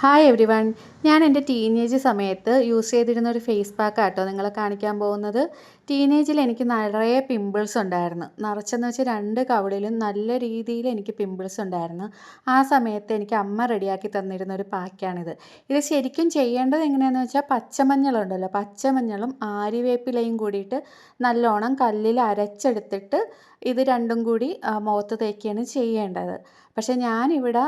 Hi every one. ഞാൻ എൻ്റെ teenage സമയത്ത് യൂസ് ചെയ്തിരുന്ന ഒരു ഫേസ് പാക്ക് ആട്ടോ നിങ്ങളെ കാണിക്കാൻ പോകുന്നത്. ടീനേജിൽ എനിക്ക് നിറയെ പിമ്പിൾസ് ഉണ്ടായിരുന്നു. നിറച്ചെന്ന് വെച്ചാൽ രണ്ട് കവിളിലും നല്ല രീതിയിൽ എനിക്ക് പിമ്പിൾസ് ഉണ്ടായിരുന്നു. ആ സമയത്ത് എനിക്ക് അമ്മ റെഡിയാക്കി തന്നിരുന്ന ഒരു പാക്കാണിത്. ഇത് ശരിക്കും ചെയ്യേണ്ടത് എങ്ങനെയാണെന്ന് വെച്ചാൽ പച്ചമഞ്ഞളുണ്ടല്ലോ, പച്ചമഞ്ഞളും ആര്യവേപ്പിലയും കൂടിയിട്ട് നല്ലോണം കല്ലിൽ അരച്ചെടുത്തിട്ട് ഇത് രണ്ടും കൂടി മുഖത്ത് തേക്കുകയാണ് ചെയ്യേണ്ടത്. പക്ഷേ ഞാനിവിടെ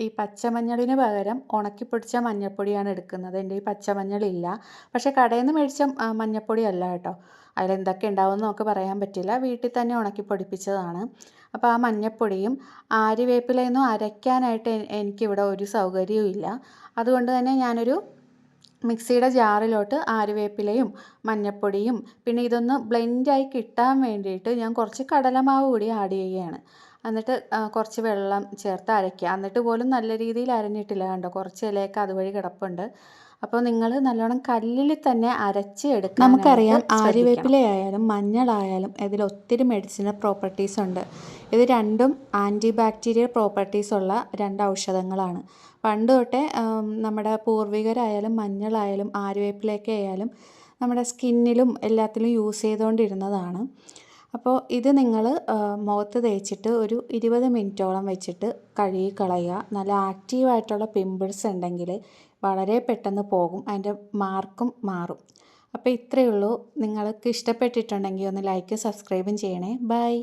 ഈ പച്ചമഞ്ഞളിന് പകരം ഉണക്കിപ്പൊടിച്ച മഞ്ഞൾപ്പൊടിയാണ് എടുക്കുന്നത്. എൻ്റെ ഈ പച്ചമഞ്ഞളില്ല. പക്ഷേ കടയിൽ നിന്ന് മേടിച്ച മഞ്ഞൾപ്പൊടി അല്ല കേട്ടോ. അതിലെന്തൊക്കെ ഉണ്ടാവുമെന്ന് നമുക്ക് പറയാൻ പറ്റില്ല. വീട്ടിൽ തന്നെ ഉണക്കി പൊടിപ്പിച്ചതാണ്. അപ്പോൾ ആ മഞ്ഞൾപ്പൊടിയും ആര്യവേപ്പിലയൊന്നും അരയ്ക്കാനായിട്ട് എനിക്കിവിടെ ഒരു സൗകര്യവും ഇല്ല. അതുകൊണ്ട് തന്നെ ഞാനൊരു മിക്സിയുടെ ജാറിലോട്ട് ആര്യവേപ്പിലയും മഞ്ഞൾപ്പൊടിയും പിന്നെ ഇതൊന്ന് ബ്ലെൻഡായി കിട്ടാൻ വേണ്ടിയിട്ട് ഞാൻ കുറച്ച് കടലമാവ് കൂടി ആഡ് ചെയ്യുകയാണ്. എന്നിട്ട് കുറച്ച് വെള്ളം ചേർത്ത് അരയ്ക്കുക. എന്നിട്ട് പോലും നല്ല രീതിയിൽ അരഞ്ഞിട്ടില്ല, കണ്ടോ, കുറച്ച് ഇലയൊക്കെ അതുവഴി കിടപ്പുണ്ട്. അപ്പോൾ നിങ്ങൾ നല്ലോണം കല്ലിൽ തന്നെ അരച്ച് എടുക്കാനായിട്ട് നമുക്കറിയാം, ആര്യവേപ്പിലയായാലും മഞ്ഞളായാലും ഇതിൽ ഒത്തിരി മെഡിസിനൽ പ്രോപ്പർട്ടീസ് ഉണ്ട്. ഇത് രണ്ടും ആൻറ്റി ബാക്ടീരിയൽ പ്രോപ്പർട്ടീസ് ഉള്ള രണ്ട് ഔഷധങ്ങളാണ്. പണ്ട് തൊട്ടേ നമ്മുടെ പൂർവികരായാലും മഞ്ഞളായാലും ആര്യവേപ്പിലയൊക്കെ ആയാലും നമ്മുടെ സ്കിന്നിലും എല്ലാത്തിലും യൂസ് ചെയ്തുകൊണ്ടിരുന്നതാണ്. അപ്പോൾ ഇത് നിങ്ങൾ മുഖത്ത് തേച്ചിട്ട് ഒരു 20 മിനിറ്റോളം വെച്ചിട്ട് കഴുകി കളയുക. നല്ല ആക്റ്റീവായിട്ടുള്ള പിമ്പിൾസ് ഉണ്ടെങ്കിൽ വളരെ പെട്ടെന്ന് പോകും, അതിൻ്റെ മാർക്കും മാറും. അപ്പോൾ ഇത്രയേ ഉള്ളൂ. നിങ്ങൾക്ക് ഇഷ്ടപ്പെട്ടിട്ടുണ്ടെങ്കിൽ ഒന്ന് ലൈക്കും സബ്സ്ക്രൈബും ചെയ്യണേ. ബൈ.